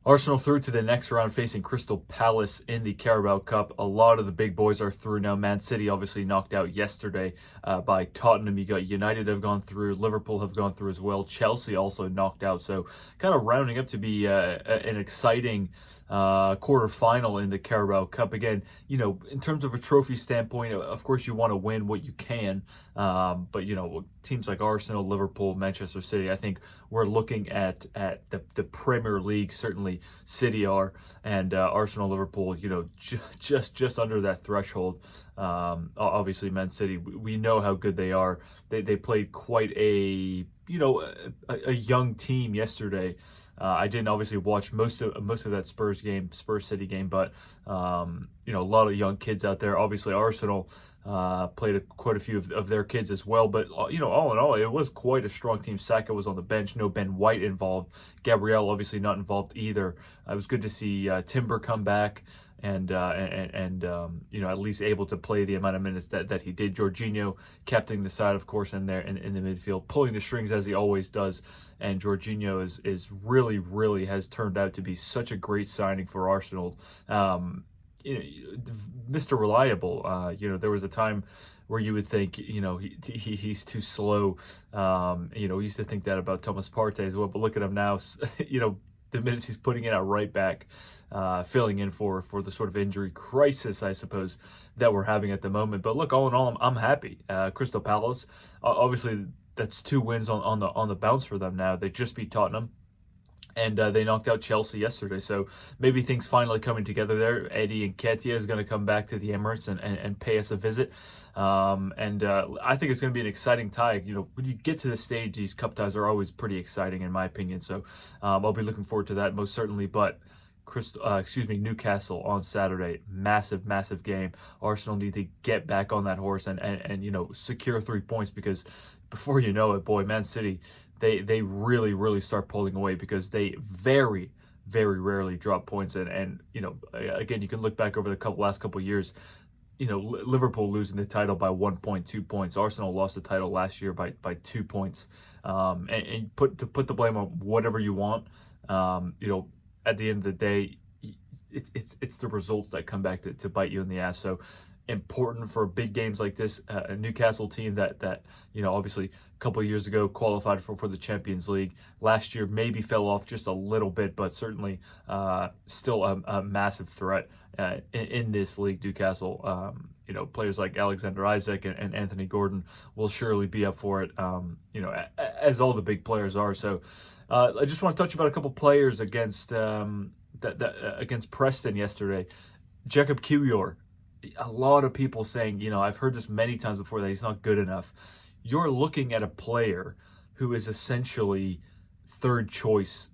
Arsenal through to the next round facing Crystal Palace in the Carabao Cup. A lot of the big boys are through now. Man City obviously knocked out yesterday by Tottenham. You got United have gone through. Liverpool have gone through as well. Chelsea also knocked out. So kind of rounding up to be an exciting quarterfinal in the Carabao Cup. Again, in terms of a trophy standpoint, of course you want to win what you can. But, teams like Arsenal, Liverpool, Manchester City, I think we're looking at the Premier League, certainly City are, and Arsenal, Liverpool, just under that threshold. Obviously, Man City, we know how good they are. They played quite a young team yesterday. I didn't obviously watch most of that Spurs City game, but a lot of young kids out there. Obviously, Arsenal played quite a few of their kids as well. But all in all, it was quite a strong team. Saka was on the bench. No Ben White involved. Gabriel obviously not involved either. It was good to see Timber come back and at least able to play the amount of minutes that he did. Jorginho captaining the side, of course, in there in the midfield, pulling the strings as he always does. And Jorginho is really has turned out to be such a great signing for Arsenal. Mr. Reliable. There was a time where you would think, he's too slow. We used to think that about Thomas Partey as well, but look at him now. The minutes he's putting in at right back, filling in for the sort of injury crisis, I suppose, that we're having at the moment. But look, all in all, I'm happy. Crystal Palace, obviously, that's 2 wins on the bounce for them now. They just beat Tottenham. And they knocked out Chelsea yesterday. So maybe things finally coming together there. Eddie Nketiah is going to come back to the Emirates and pay us a visit. I think it's going to be an exciting tie. When you get to this stage, these cup ties are always pretty exciting, in my opinion. So I'll be looking forward to that most certainly. But Newcastle on Saturday, massive game. Arsenal need to get back on that horse and secure 3 points, because before you know it, boy, Man City, they really start pulling away, because they very rarely drop points. And again, you can look back over the last couple of years. Liverpool losing the title by 1 point, 2 points. Arsenal lost the title last year by 2 points. And put the blame on whatever you want. At the end of the day, it's the results that come back to bite you in the ass. So important for big games like this. A Newcastle team that obviously a couple of years ago qualified for the Champions League. Last year maybe fell off just a little bit, but certainly still a massive threat in this league. Newcastle, players like Alexander Isak and Anthony Gordon will surely be up for it, as all the big players are. So I just want to touch about a couple players against against Preston yesterday. Jacob Kiwior. A lot of people saying, I've heard this many times before, that he's not good enough. You're looking at a player who is essentially third choice,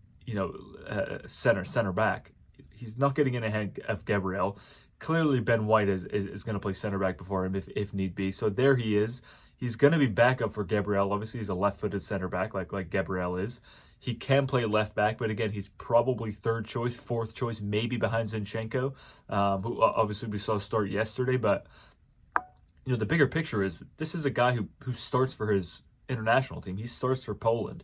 center back. He's not getting in ahead of Gabriel. Clearly, Ben White is going to play center back before him if need be. So there he is. He's going to be backup for Gabriel. Obviously, he's a left-footed center back like Gabriel is. He can play left back, but again, he's probably third choice, fourth choice, maybe behind Zinchenko, who obviously we saw start yesterday. But the bigger picture is, this is a guy who starts for his international team. He starts for Poland.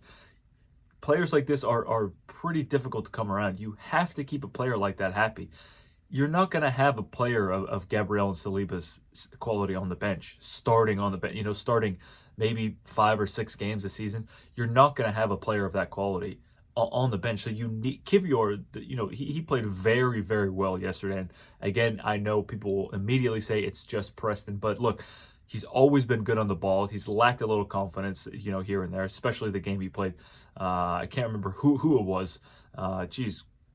Players like this are pretty difficult to come around. You have to keep a player like that happy. You're not going to have a player of Gabriel and Saliba's quality on the bench, starting on the bench, starting maybe 5 or 6 games a season. You're not going to have a player of that quality on the bench. So you need Kiwior. He played very well yesterday. And again, I know people will immediately say it's just Preston, but look, he's always been good on the ball. He's lacked a little confidence, here and there, especially the game he played. I can't remember who it was.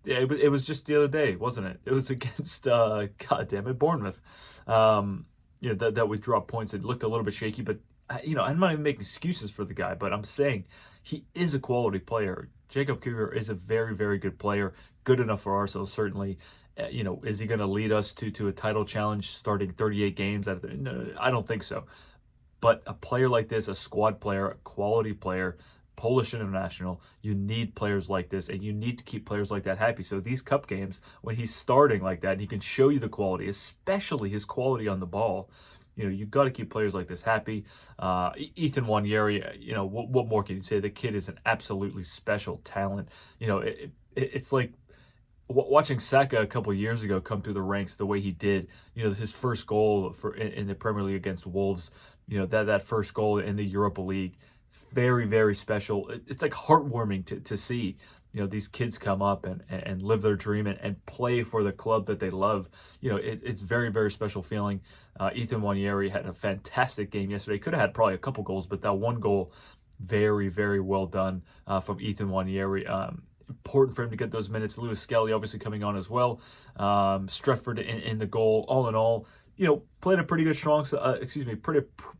Yeah, it was just the other day, wasn't it? It was against, Bournemouth. That we dropped points. It looked a little bit shaky, but, I'm not even making excuses for the guy, but I'm saying he is a quality player. Jacob Kiwior is a very good player, good enough for Arsenal, certainly. Is he going to lead us to a title challenge starting 38 games? No, I don't think so. But a player like this, a squad player, a quality player, Polish international, you need players like this, and you need to keep players like that happy. So these cup games, when he's starting like that, and he can show you the quality, especially his quality on the ball, you've got to keep players like this happy. Ethan Nwaneri, what more can you say? The kid is an absolutely special talent. It's like watching Saka a couple of years ago come through the ranks the way he did, his first goal in the Premier League against Wolves, that first goal in the Europa League, very, very special. It's like heartwarming to see, these kids come up and live their dream and play for the club that they love. It's very, very special feeling. Ethan Nwaneri had a fantastic game yesterday. Could have had probably a couple goals, but that one goal, very, very well done from Ethan Nwaneri. Important for him to get those minutes. Lewis Skelly obviously coming on as well. Stretford in the goal. All in all, played a pretty good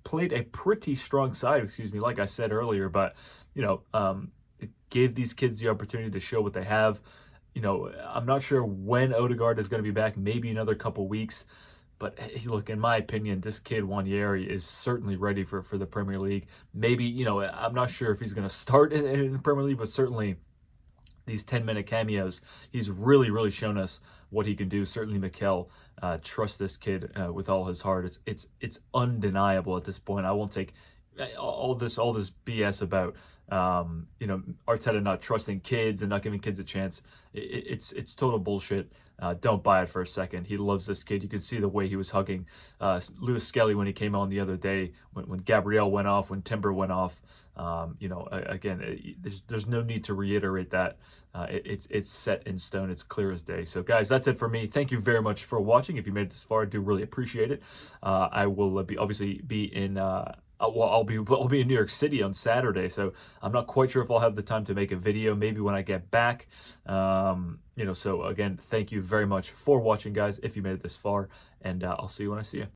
played a pretty strong side, like I said earlier, but, it gave these kids the opportunity to show what they have. I'm not sure when Odegaard is going to be back, maybe another couple weeks. But hey, look, in my opinion, this kid, Nwaneri, is certainly ready for the Premier League. Maybe, I'm not sure if he's going to start in the Premier League, but certainly these 10-minute cameos, he's really, really shown us what he can do. Certainly, Mikel, trust this kid with all his heart. It's undeniable at this point. I won't take all this BS about Arteta not trusting kids and not giving kids a chance. It's total bullshit. Don't buy it for a second. He loves this kid. You could see the way he was hugging Lewis Skelly when he came on the other day, when Gabriel went off, when Timber went off. Again, there's no need to reiterate that. It's set in stone. It's clear as day. So, guys, that's it for me. Thank you very much for watching. If you made it this far, I do really appreciate it. I will be in. I'll be in New York City on Saturday, so I'm not quite sure if I'll have the time to make a video. Maybe when I get back. So again, thank you very much for watching, guys. If you made it this far, and I'll see you when I see you.